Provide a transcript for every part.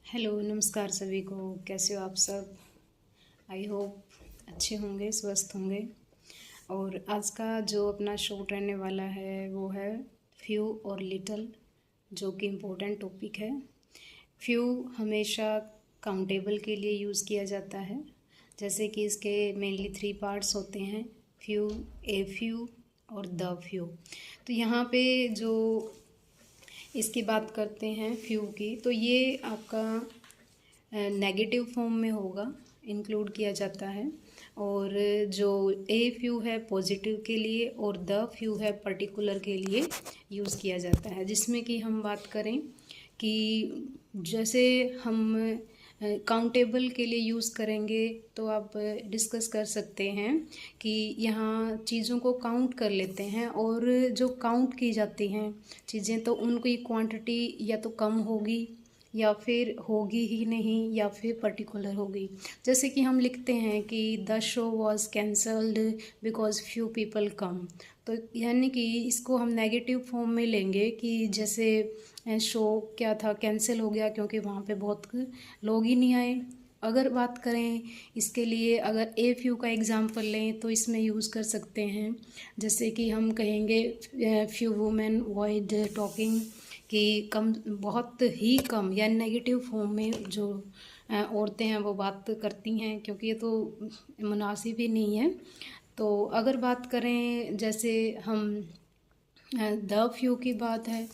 Hello, नमस्कार सभी को। कैसे हो आप सब? आई होप अच्छे होंगे, स्वस्थ होंगे। और आज का जो अपना शो रहने वाला है वो है फ्यू और लिटल, जो कि इम्पोर्टेंट टॉपिक है। फ्यू हमेशा काउंटेबल के लिए यूज़ किया जाता है, जैसे कि इसके मेनली 3 पार्ट्स होते हैं, फ्यू, ए फ्यू और द फ्यू। तो यहाँ पे जो इसकी बात करते हैं फ्यू की, तो ये आपका नेगेटिव फॉर्म में होगा, इंक्लूड किया जाता है। और जो ए फ्यू है पॉजिटिव के लिए और द फ्यू है पर्टिकुलर के लिए यूज़ किया जाता है। जिसमें कि हम बात करें कि जैसे हम काउंटेबल के लिए यूज़ करेंगे तो आप डिस्कस कर सकते हैं कि यहाँ चीज़ों को काउंट कर लेते हैं, और जो काउंट की जाती हैं चीज़ें तो उनकी क्वांटिटी या तो कम होगी या फिर होगी ही नहीं या फिर पर्टिकुलर होगी। जैसे कि हम लिखते हैं कि the show was cancelled because few people come, तो यानी कि इसको हम नेगेटिव फॉर्म में लेंगे कि जैसे शो क्या था, कैंसिल हो गया क्योंकि वहाँ पे बहुत लोग ही नहीं आए। अगर बात करें इसके लिए, अगर ए फ्यू का एग्ज़ाम्पल लें तो इसमें यूज़ कर सकते हैं, जैसे कि हम कहेंगे फ्यू वुमेन वॉइड टॉकिंग, कि कम, बहुत ही कम, या नेगेटिव फॉर्म में जो औरतें हैं वो बात करती हैं, क्योंकि ये तो मुनासिब ही नहीं है। तो अगर बात करें जैसे हम द फ्यू की बात है,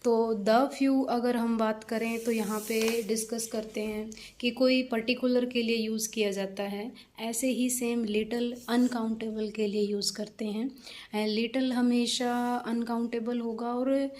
तो द फ्यू अगर हम बात करें तो यहाँ पे डिस्कस करते हैं कि कोई पर्टिकुलर के लिए यूज़ किया जाता है। ऐसे ही सेम लिटल अनकाउंटेबल के लिए यूज़ करते हैं। लिटल हमेशा अनकाउंटेबल होगा, और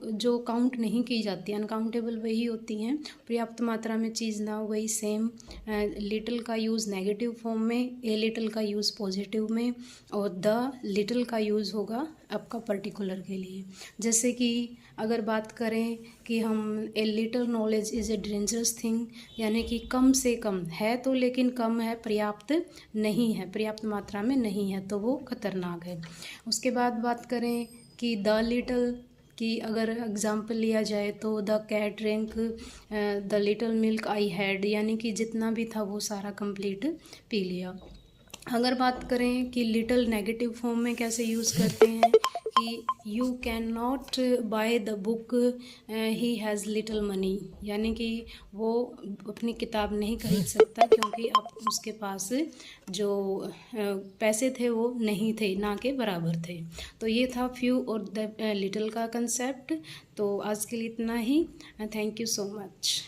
जो काउंट नहीं की जाती अनकाउंटेबल वही होती हैं, पर्याप्त मात्रा में चीज़ ना हो, वही सेम लिटल का यूज़ नेगेटिव फॉर्म में, ए लिटल का यूज़ पॉजिटिव में, और द लिटल का यूज़ होगा आपका पर्टिकुलर के लिए। जैसे कि अगर बात करें कि हम a little knowledge is a dangerous thing, यानी कि कम से कम है तो, लेकिन कम है, पर्याप्त नहीं है, पर्याप्त मात्रा में नहीं है, तो वो खतरनाक है। उसके बाद बात करें कि द लिटल की अगर एग्ज़ाम्पल लिया जाए तो the cat drink the little milk I had, यानी कि जितना भी था वो सारा कंप्लीट पी लिया। अगर बात करें कि लिटल नेगेटिव फॉर्म में कैसे यूज़ करते हैं कि you can not by the book he has little money, यानी कि वो अपनी किताब नहीं खरीद सकता क्योंकि अब उसके पास जो पैसे थे वो नहीं थे, ना के बराबर थे। तो ये था फ्यू और द लिटल का कंसेप्ट। तो आज के लिए इतना ही। Thank you so much.